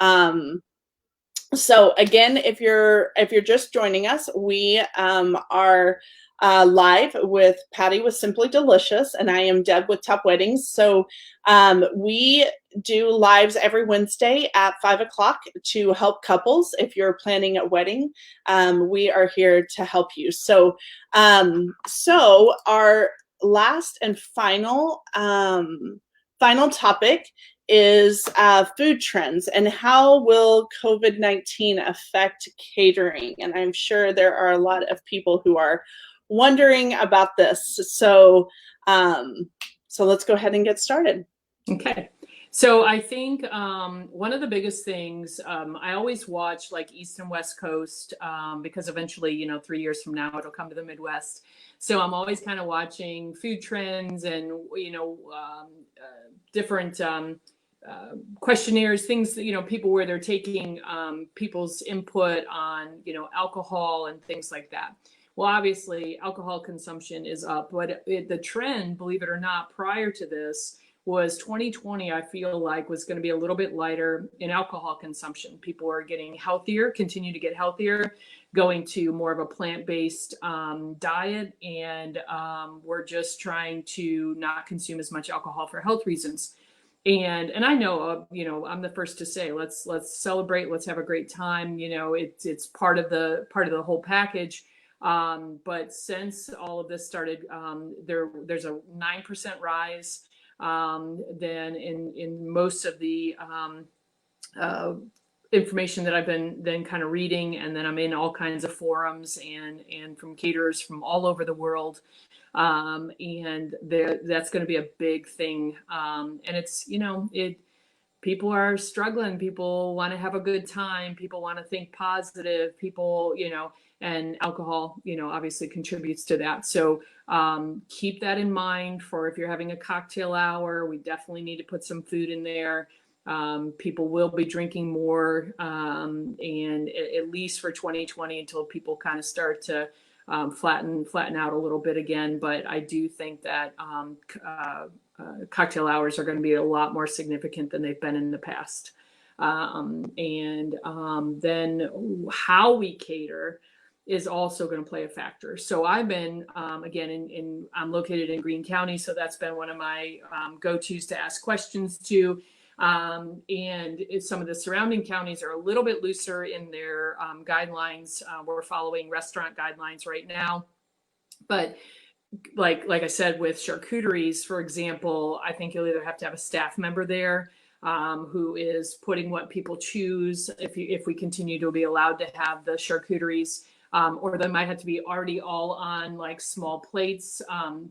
Um, so again, if you're just joining us, we are live with Patty with Simply Delicious, and I am Deb with Top Weddings. So we do lives every Wednesday at 5 o'clock to help couples. If you're planning a wedding, we are here to help you. So our last and final topic is food trends and how will COVID-19 affect catering? And I'm sure there are a lot of people who are wondering about this. So let's go ahead and get started. Okay. So I think one of the biggest things, I always watch like East and West Coast because eventually, 3 years from now, it'll come to the Midwest. So I'm always kind of watching food trends and, different questionnaires, things that, people where they're taking people's input on, alcohol and things like that. Well, obviously, alcohol consumption is up, but the trend, believe it or not, prior to this was 2020, I feel like, was going to be a little bit lighter in alcohol consumption. People are getting healthier, continue to get healthier, going to more of a plant-based diet, and we're just trying to not consume as much alcohol for health reasons. And I know, I'm the first to say, let's celebrate, let's have a great time. It's part of the whole package. But since all of this started, there's a 9% rise. Then in most of the information that I've been kind of reading, and then I'm in all kinds of forums and from caterers from all over the world. And that's going to be a big thing. And it's, people are struggling. People want to have a good time. People want to think positive. People, and alcohol, obviously contributes to that. So keep that in mind for if you're having a cocktail hour. We definitely need to put some food in there. People will be drinking more, and at least for 2020 until people kind of start to flatten out a little bit again. But I do think that cocktail hours are going to be a lot more significant than they've been in the past. Then how we cater is also going to play a factor. So I've been, again, I'm located in Greene County, so that's been one of my go-tos to ask questions to. And some of the surrounding counties are a little bit looser in their guidelines. We're following restaurant guidelines right now. But like I said, with charcuteries, for example, I think you'll either have to have a staff member there who is putting what people choose if we continue to be allowed to have the charcuteries. Or they might have to be already all on like small plates.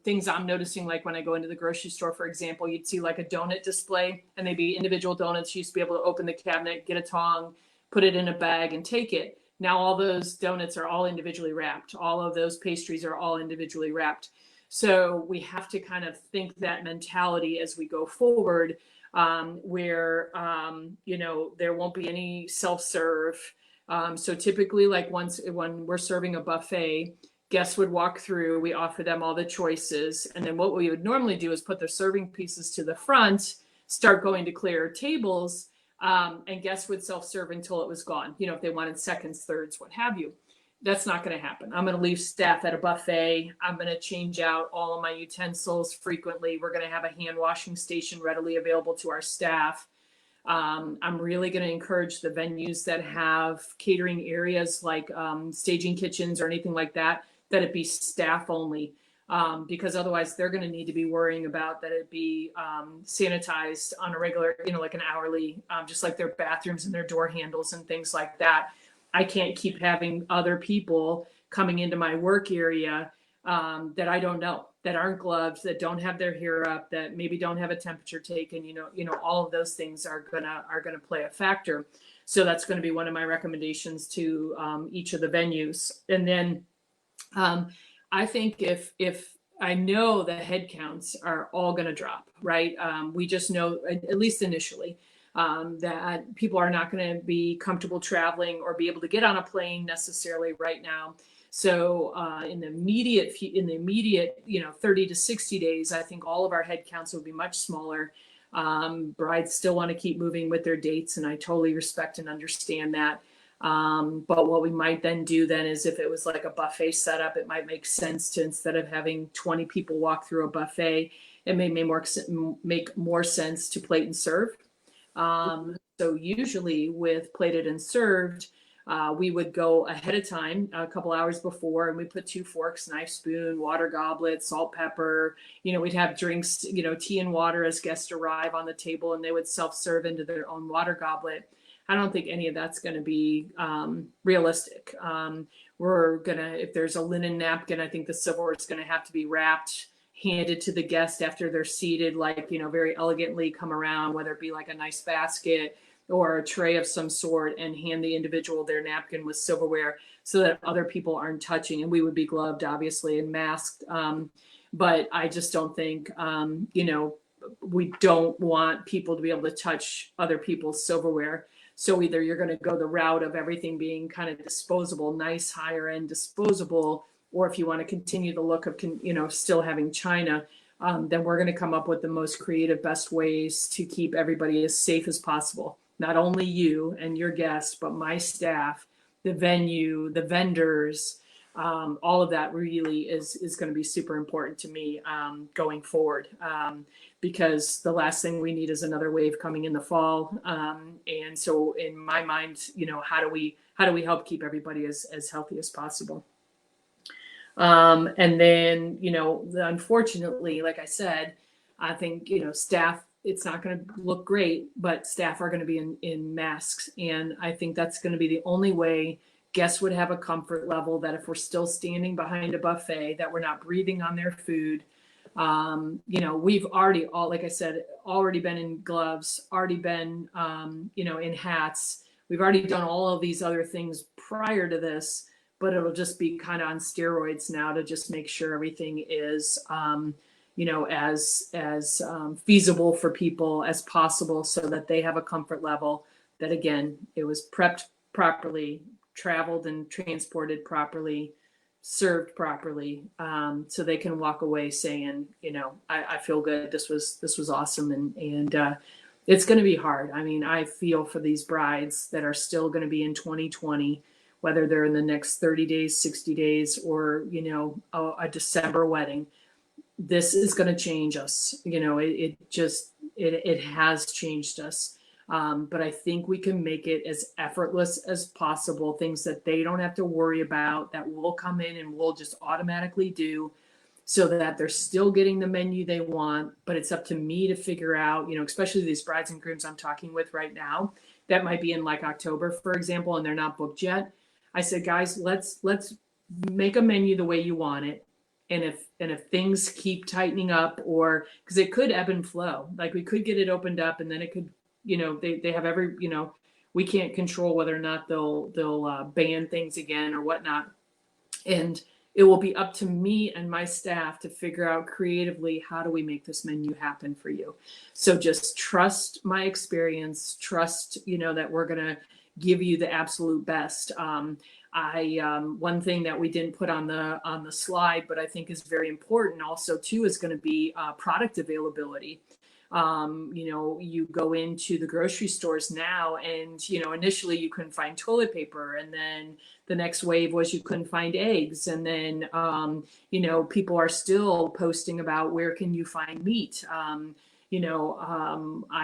Things I'm noticing, like when I go into the grocery store, for example, you'd see like a donut display and they'd be individual donuts. You used to be able to open the cabinet, get a tong, put it in a bag and take it. Now all those donuts are all individually wrapped. All of those pastries are all individually wrapped. So we have to kind of think that mentality as we go forward, where, there won't be any self-serve. So typically, like when we're serving a buffet, guests would walk through, we offer them all the choices. And then what we would normally do is put their serving pieces to the front, start going to clear tables, and guests would self-serve until it was gone. If they wanted seconds, thirds, what have you. That's not going to happen. I'm going to leave staff at a buffet. I'm going to change out all of my utensils frequently. We're going to have a hand washing station readily available to our staff. I'm really going to encourage the venues that have catering areas like staging kitchens or anything like that it be staff only, because otherwise they're going to need to be worrying about that it be sanitized on a regular, like an hourly, just like their bathrooms and their door handles and things like that. I can't keep having other people coming into my work area that I don't know, that aren't gloved, that don't have their hair up, that maybe don't have a temperature taken. All of those things are gonna play a factor. So that's going to be one of my recommendations to each of the venues. And then I think if I know the head counts are all going to drop, right? We just know, at least initially, that people are not going to be comfortable traveling or be able to get on a plane necessarily right now. So in the immediate, 30 to 60 days, I think all of our head counts will be much smaller. Brides still want to keep moving with their dates, and I totally respect and understand that. But what we might then do then is, if it was like a buffet setup, it might make sense to, instead of having 20 people walk through a buffet, it may make more sense to plate and serve. So usually with plated and served, we would go ahead of time, a couple hours before, and we put 2 forks, knife, spoon, water goblet, salt, pepper. We'd have drinks, tea and water as guests arrive on the table, and they would self-serve into their own water goblet. I don't think any of that's going to be realistic. If there's a linen napkin, I think the silverware is going to have to be wrapped, handed to the guest after they're seated, like, very elegantly come around, whether it be like a nice basket or a tray of some sort, and hand the individual their napkin with silverware so that other people aren't touching. And we would be gloved, obviously, and masked. But I just don't think, we don't want people to be able to touch other people's silverware. So either you're going to go the route of everything being kind of disposable, nice higher end disposable, or if you want to continue the look of, still having china, then we're going to come up with the most creative, best ways to keep everybody as safe as possible. Not only you and your guests, but my staff, the venue, the vendors, all of that really is going to be super important to me going forward. Because the last thing we need is another wave coming in the fall. And so in my mind, how do we help keep everybody as healthy as possible? And then, unfortunately, like I said, I think, staff, it's not going to look great, but staff are going to be in masks. And I think that's going to be the only way guests would have a comfort level that if we're still standing behind a buffet, that we're not breathing on their food. We've already, like I said, already been in gloves, already been, in hats. We've already done all of these other things prior to this, but it'll just be kind of on steroids now to just make sure everything is, as feasible for people as possible, so that they have a comfort level that, again, it was prepped properly, traveled and transported properly, served properly, so they can walk away saying, I feel good. This was awesome. And it's going to be hard. I mean, I feel for these brides that are still going to be in 2020, whether they're in the next 30 days, 60 days, or, a December wedding. This is going to change us. It has changed us. But I think we can make it as effortless as possible, things that they don't have to worry about, that will come in and we'll just automatically do, so that they're still getting the menu they want. But it's up to me to figure out, especially these brides and grooms I'm talking with right now, that might be in like October, for example, and they're not booked yet. I said, guys, let's make a menu the way you want it. And if things keep tightening up, or because it could ebb and flow, like we could get it opened up and then it could, they have every, we can't control whether or not they'll ban things again or whatnot. And it will be up to me and my staff to figure out creatively, how do we make this menu happen for you? So just trust my experience, trust, that we're going to give you the absolute best. One thing that we didn't put on the slide, but I think is very important also too, is going to be product availability. You go into the grocery stores now and, initially you couldn't find toilet paper, and then the next wave was you couldn't find eggs. And then, people are still posting about where can you find meat. I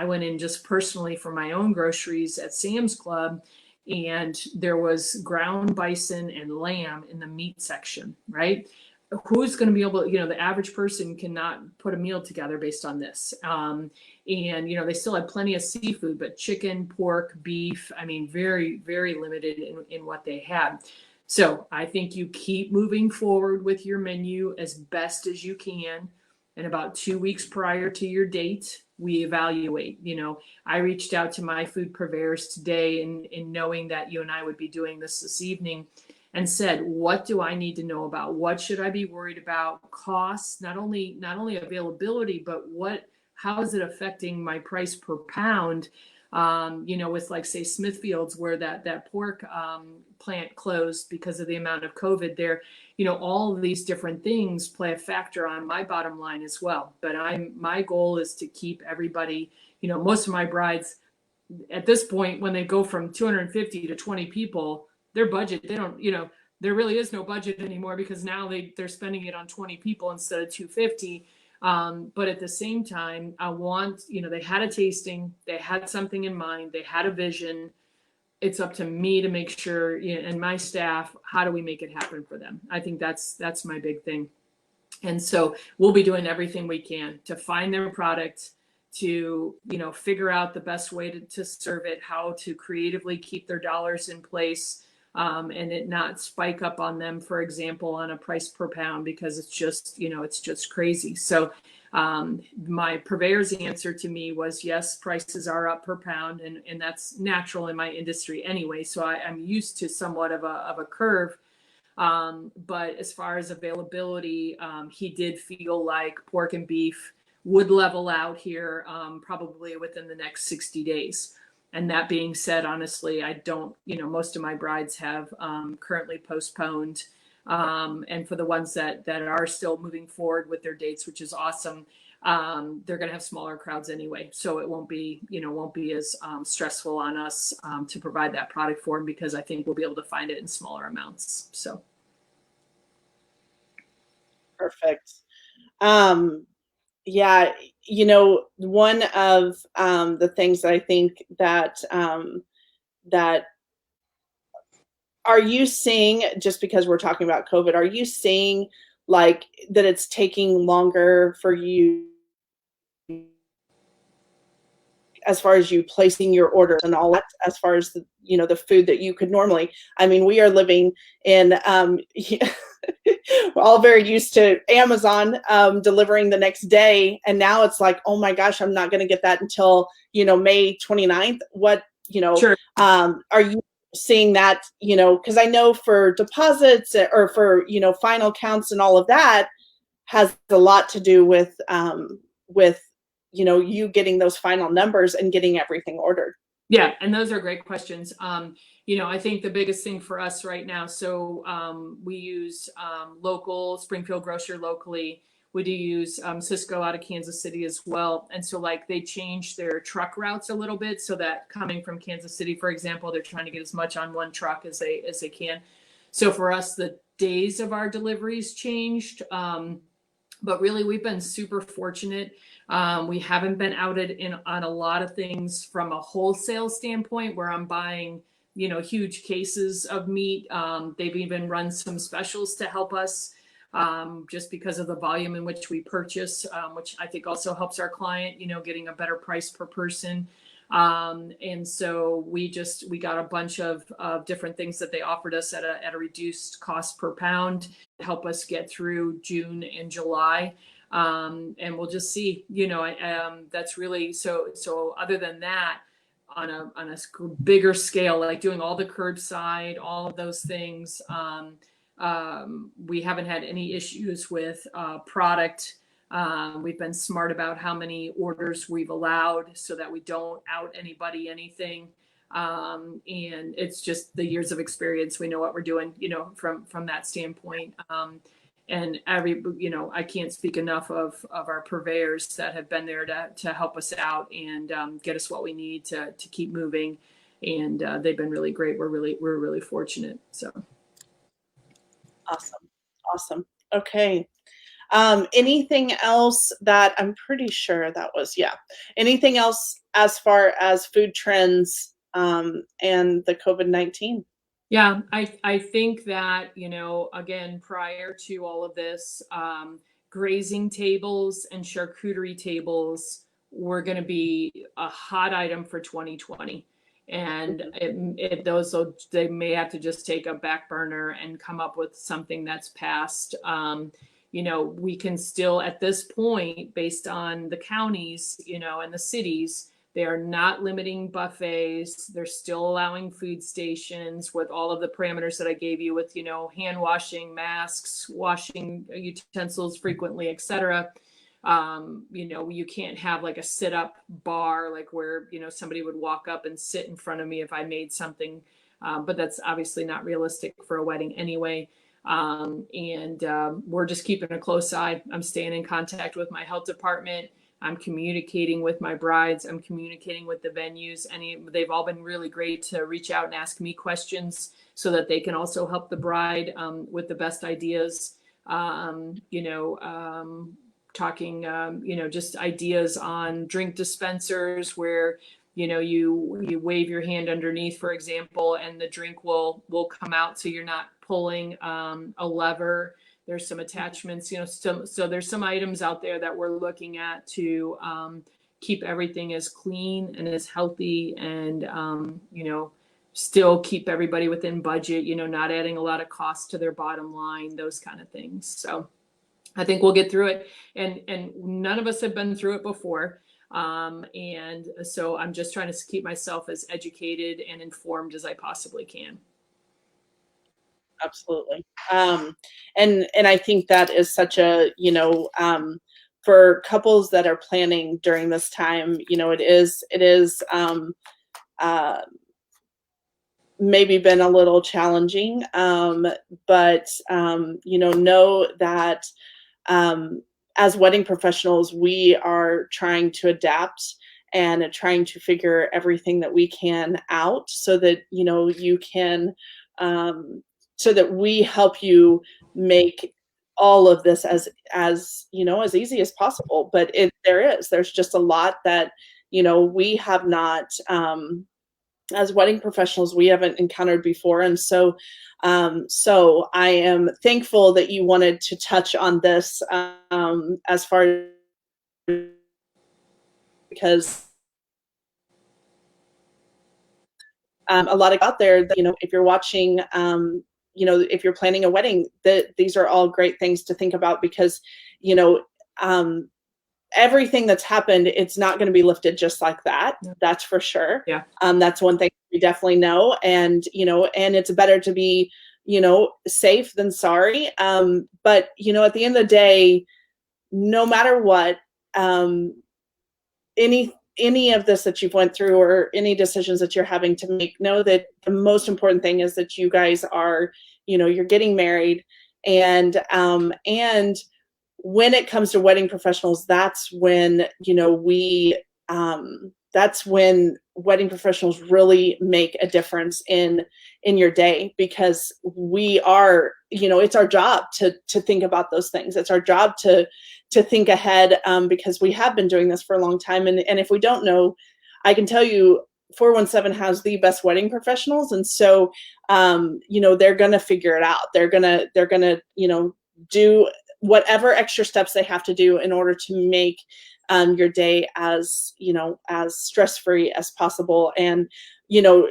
went in just personally for my own groceries at Sam's Club, and there was ground bison and lamb in the meat section, right? Who's going to be able to, the average person cannot put a meal together based on this. And, they still had plenty of seafood, but chicken, pork, beef, very, very limited in what they had. So I think you keep moving forward with your menu as best as you can. And about 2 weeks prior to your date, we evaluate. I reached out to my food purveyors today in knowing that you and I would be doing this evening, and said, what do I need to know about? What should I be worried about? Costs, not only availability, but how is it affecting my price per pound? With like say Smithfields where that pork plant closed because of the amount of COVID there, all of these different things play a factor on my bottom line as well. But my goal is to keep everybody, most of my brides at this point, when they go from 250 to 20 people, their budget, they don't, there really is no budget anymore because now they're spending it on 20 people instead of 250. But at the same time, I want, they had a tasting, they had something in mind, they had a vision. It's up to me to make sure, and my staff, how do we make it happen for them? I think that's my big thing. And so we'll be doing everything we can to find their product, to figure out the best way to serve it, how to creatively keep their dollars in place, and it not spike up on them, for example, on a price per pound, because it's just crazy. So my purveyor's answer to me was, yes, prices are up per pound, and that's natural in my industry anyway. So I'm used to somewhat of a curve. But as far as availability, he did feel like pork and beef would level out here probably within the next 60 days. And that being said, honestly, I don't, most of my brides have currently postponed. And for the ones that are still moving forward with their dates, which is awesome, they're going to have smaller crowds anyway. So it won't be as stressful on us to provide that product for them, because I think we'll be able to find it in smaller amounts. So. Perfect. Yeah, one of the things that I think that are you seeing, just because we're talking about COVID, are you seeing like that it's taking longer for you as far as you placing your orders and all that, as far as the food that you could normally? I mean, we are living in we're all very used to Amazon delivering the next day, and now it's like, oh my gosh, I'm not going to get that until May 29th. What Sure. Are you seeing that? Because I know for deposits or for final counts and all of that has a lot to do with you getting those final numbers and getting everything ordered. Yeah, and those are great questions. I think the biggest thing for us right now, so we use local Springfield Grocer locally. We do use Cisco out of Kansas City as well. And so like they changed their truck routes a little bit, so that coming from Kansas City, for example, they're trying to get as much on one truck as they can. So for us, the days of our deliveries changed. But really, we've been super fortunate. We haven't been outed on a lot of things from a wholesale standpoint where I'm buying, huge cases of meat. They've even run some specials to help us just because of the volume in which we purchase, which I think also helps our client, getting a better price per person. And so we got a bunch of different things that they offered us at a reduced cost per pound to help us get through June and July. And we'll just see, that's really, so other than that, on a bigger scale, like doing all the curbside, all of those things, we haven't had any issues with product. We've been smart about how many orders we've allowed so that we don't out anybody anything. And it's just the years of experience. We know what we're doing, from that standpoint. And I can't speak enough of our purveyors that have been there to help us out and get us what we need to keep moving. And they've been really great. We're really fortunate. So. Awesome. Okay. Anything else that I'm pretty sure that was, anything else as far as food trends and the COVID-19? Yeah, I think that, again, prior to all of this, grazing tables and charcuterie tables were going to be a hot item for 2020. And they may have to just take a back burner and come up with something that's passed. We can still, at this point, based on the counties, and the cities, they are not limiting buffets. They're still allowing food stations with all of the parameters that I gave you with, hand washing, masks, washing utensils frequently, etc. You can't have like a sit up bar, like where, somebody would walk up and sit in front of me if I made something. But that's obviously not realistic for a wedding anyway. We're just keeping a close eye. I'm staying in contact with my health department. I'm communicating with my brides. I'm communicating with the venues. And they've all been really great to reach out and ask me questions so that they can also help the bride with the best ideas. Talking, just ideas on drink dispensers where, you wave your hand underneath, for example, and the drink will come out. So you're not pulling a lever. There's some attachments, so there's some items out there that we're looking at to keep everything as clean and as healthy and, still keep everybody within budget, not adding a lot of cost to their bottom line, those kind of things. So I think we'll get through it. And none of us have been through it before. And so I'm just trying to keep myself as educated and informed as I possibly can. Absolutely. And I think that is such a, for couples that are planning during this time, it is maybe been a little challenging. But know that as wedding professionals, we are trying to adapt and trying to figure everything that we can out so that, you can, so that we help you make all of this as easy as possible. But there's just a lot that, we have not, as wedding professionals, we haven't encountered before. And so I am thankful that you wanted to touch on this, as far as, because a lot of out there that, if you're watching, if you're planning a wedding, these are all great things to think about because, everything that's happened, it's not going to be lifted just like that. Yeah. That's for sure. Yeah. That's one thing we definitely know. And, and it's better to be, safe than sorry. But, at the end of the day, no matter what, any of this that you've went through or any decisions that you're having to make, know that the most important thing is that you guys are, you're getting married and when it comes to wedding professionals, that's when, that's when wedding professionals really make a difference in your day because we are, it's our job to think about those things. It's our job to think ahead because we have been doing this for a long time. And if we don't know, I can tell you 417 has the best wedding professionals. And so, they're going to figure it out. They're going to, do whatever extra steps they have to do in order to make your day as stress-free as possible. And,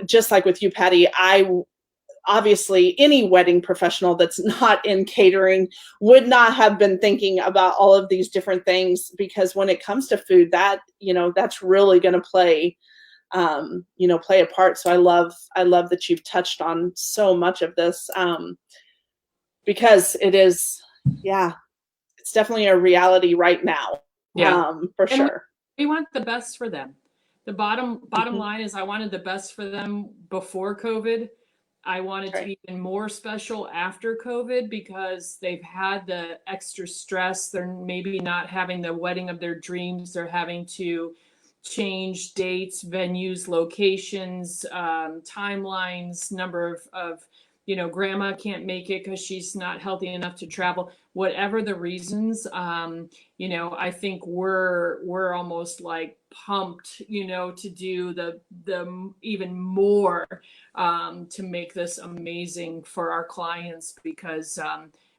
just like with you, Patty, obviously any wedding professional that's not in catering would not have been thinking about all of these different things because when it comes to food, that, that's really going to play a part. So I love that you've touched on so much of this because it is, it's definitely a reality right now. For sure. We want the best for them. The bottom line is I wanted the best for them before COVID. I wanted to be even more special after COVID because they've had the extra stress. They're maybe not having the wedding of their dreams. They're having to change dates, venues, locations, timelines, number of grandma can't make it because she's not healthy enough to travel. Whatever the reasons, I think we're almost like pumped, to do the even more to make this amazing for our clients because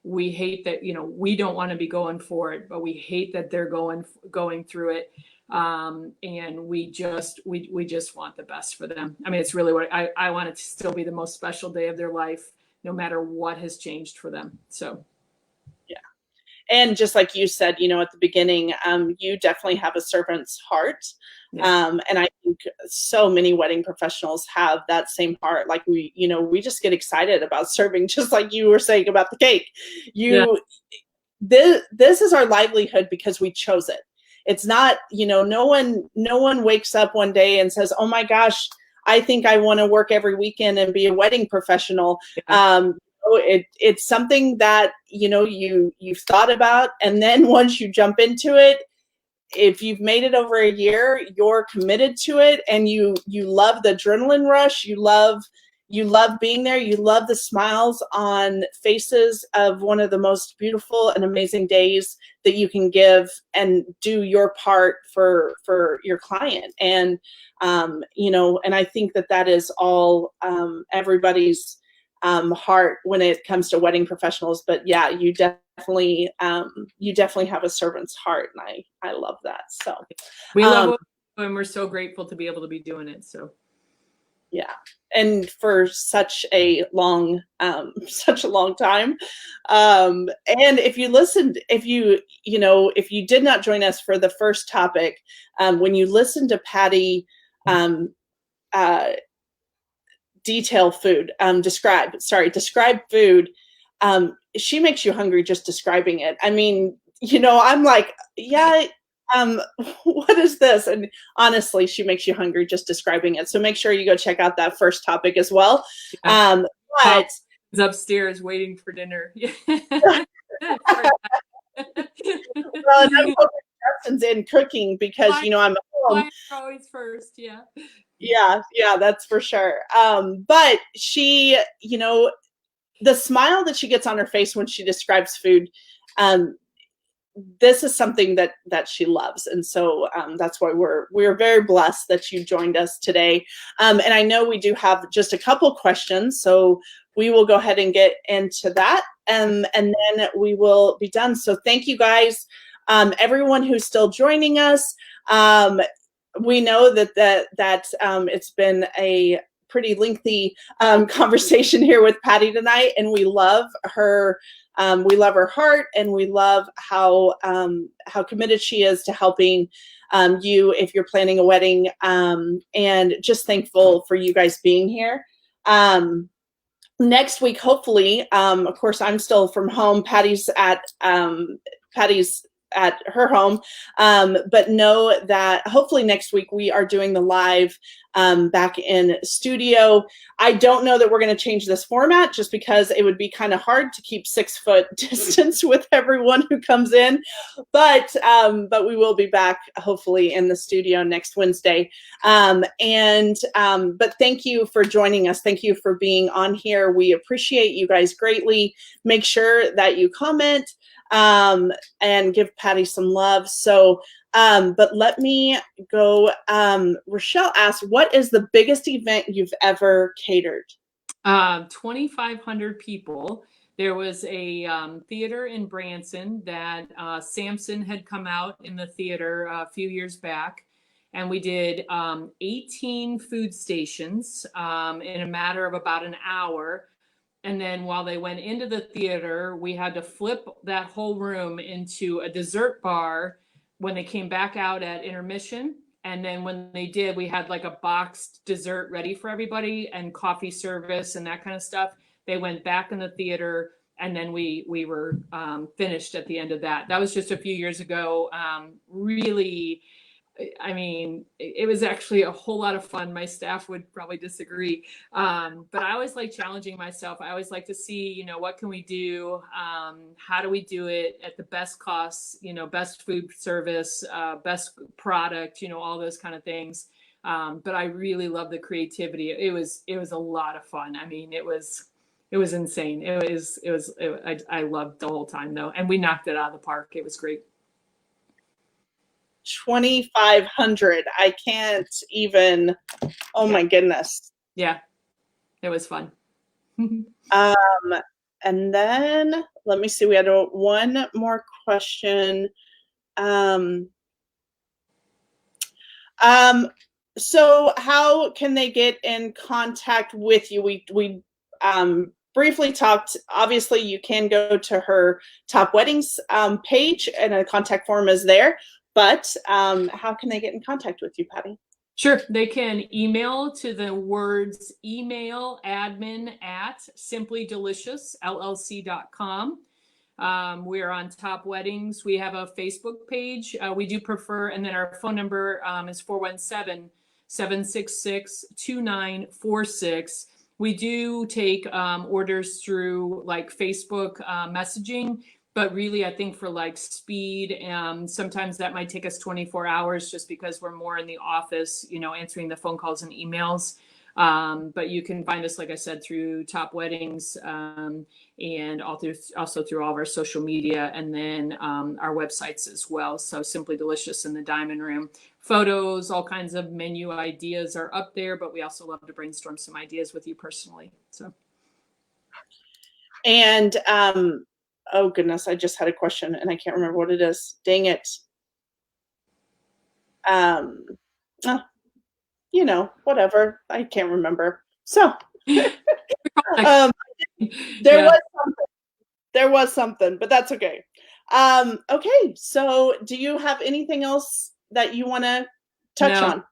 we hate that, we don't want to be going for it, but we hate that they're going through it. And we just want the best for them. I mean, it's really what I want it to still be the most special day of their life, no matter what has changed for them. So. Yeah. And just like you said, at the beginning, you definitely have a servant's heart. Yeah. And I think so many wedding professionals have that same heart. Like we just get excited about serving, just like you were saying about the cake. this is our livelihood because we chose it. It's not, no one wakes up one day and says, oh my gosh, I think I want to work every weekend and be a wedding professional. Yeah. It's something that, you've thought about. And then once you jump into it, if you've made it over a year, you're committed to it, and you love the adrenaline rush. You love being there. You love the smiles on faces of one of the most beautiful and amazing days that you can give and do your part for your client. And and I think that is all everybody's heart when it comes to wedding professionals. But yeah, you definitely have a servant's heart, and I love that. So we love what we do, and we're so grateful to be able to be doing it. So yeah, and for such a long time. And if you listened, if you did not join us for the first topic, when you listen to Patty describe food, she makes you hungry just describing it. I mean, I'm like, yeah, what is this? And honestly, she makes you hungry just describing it. So make sure you go check out that first topic as well. yeah. But He's upstairs waiting for dinner. well, and I'm hoping Justin's in cooking because I'm at home. Mine are always first, yeah. Yeah, that's for sure. But she, the smile that she gets on her face when she describes food, this is something that she loves. And so that's why we're very blessed that you joined us today. And I know we do have just a couple questions, so we will go ahead and get into that, and then we will be done. So thank you guys, everyone who's still joining us. We know that it's been a pretty lengthy conversation here with Patty tonight, and we love her. We love her heart, and we love how committed she is to helping you if you're planning a wedding, and just thankful for you guys being here. Next week, hopefully, of course, I'm still from home. Patty's at her home, but know that hopefully next week we are doing the live back in studio. I don't know that we're going to change this format, just because it would be kind of hard to keep 6 foot distance with everyone who comes in, but we will be back hopefully in the studio next Wednesday. But thank you for joining us. Thank you for being on here. We appreciate you guys greatly. Make sure that you comment and give Patty some love. So, but let me go. Rochelle asked, what is the biggest event you've ever catered? 2,500 people. There was a theater in Branson that Samson had come out in the theater a few years back. And we did 18 food stations in a matter of about an hour. And then while they went into the theater, we had to flip that whole room into a dessert bar when they came back out at intermission. And then when they did, we had like a boxed dessert ready for everybody and coffee service and that kind of stuff. They went back in the theater, and then we were finished at the end of that. That was just a few years ago. Really, I mean, it was actually a whole lot of fun. My staff would probably disagree. But I always like challenging myself. I always like to see, what can we do? How do we do it at the best costs, best food service, best product, all those kind of things. But I really love the creativity. It was a lot of fun. I mean, it was insane. I loved the whole time though. And we knocked it out of the park. It was great. 2,500. I can't even. Oh my goodness. Yeah, it was fun. And then let me see. We had one more question. So how can they get in contact with you? We briefly talked. Obviously, you can go to her Top Weddings page, and a contact form is there. But how can they get in contact with you, Patty? Sure. They can email to the words email admin at simplydeliciousllc.com. We are on Top Weddings. We have a Facebook page. We do prefer, and then our phone number is 417-766-2946. We do take orders through like Facebook messaging, but really I think for like speed, sometimes that might take us 24 hours just because we're more in the office, answering the phone calls and emails. But you can find us, like I said, through Top Weddings, and also through all of our social media, and then our websites as well. So Simply Delicious and the Diamond Room. Photos, all kinds of menu ideas are up there, but we also love to brainstorm some ideas with you personally. So. And oh goodness, I just had a question and I can't remember what it is. Dang it. Whatever. I can't remember. So there was something, but that's okay. Okay, so do you have anything else that you want to touch on?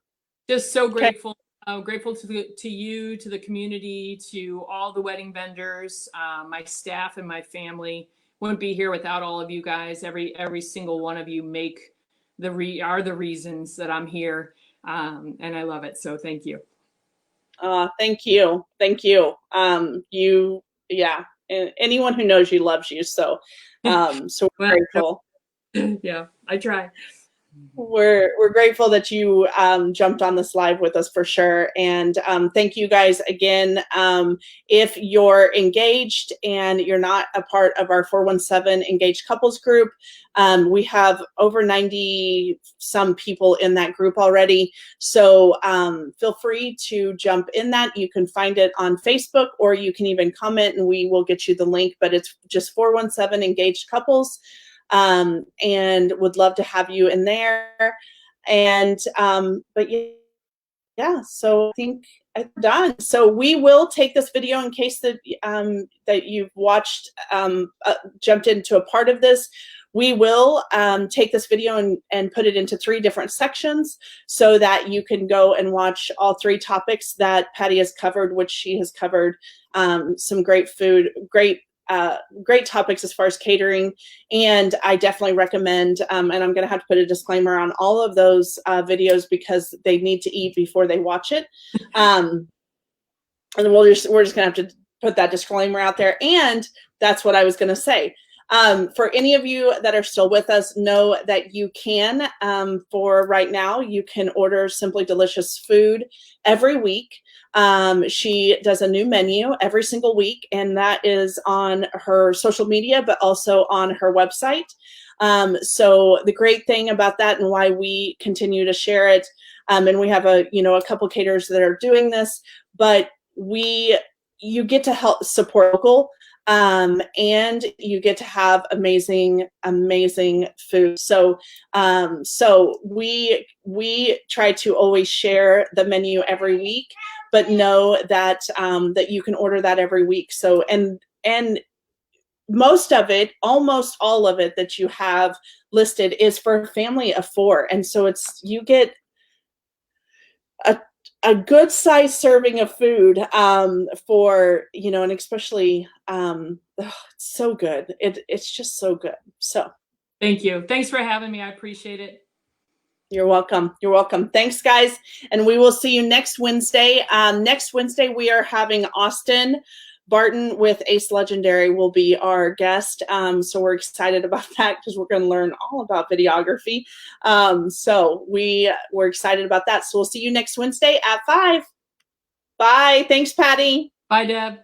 Just so grateful. Grateful to you, to the community, to all the wedding vendors, my staff and my family. Wouldn't be here without all of you guys. Every single one of you are the reasons that I'm here, and I love it. So thank you. Thank you. Anyone who knows you loves you. So, so we're grateful. Yeah, I try. We're grateful that you jumped on this live with us for sure. And thank you guys again. If you're engaged and you're not a part of our 417 engaged couples group, we have over 90 some people in that group already. So feel free to jump in that. You can find it on Facebook, or you can even comment and we will get you the link, but it's just 417 engaged couples. And would love to have you in there. And, but yeah, so I think I'm done. So we will take this video in case that, that you've watched, jumped into a part of this. We will take this video and put it into 3 different sections so that you can go and watch all 3 topics that Patty has covered, which she has covered some great food, great topics as far as catering. And I definitely recommend, and I'm going to have to put a disclaimer on all of those videos because they need to eat before they watch it. And we're just going to have to put that disclaimer out there. And that's what I was going to say. For any of you that are still with us, know that you can, for right now, you can order Simply Delicious food every week. She does a new menu every single week, and that is on her social media, but also on her website. So the great thing about that and why we continue to share it, and we have a couple caterers that are doing this, but you get to help support local. And you get to have amazing food. So, so we try to always share the menu every week, but know that, that you can order that every week. So, and most of it, almost all of it that you have listed is for a family of 4. And so you get a good size serving of food for, and especially, it's so good. It's just so good. So thank you. Thanks for having me. I appreciate it. You're welcome. You're welcome. Thanks, guys. And we will see you next Wednesday. Next Wednesday, we are having Austin Barton with Ace Legendary will be our guest. So we're excited about that because we're going to learn all about videography. So we're excited about that. So we'll see you next Wednesday at 5. Bye. Thanks, Patty. Bye, Deb.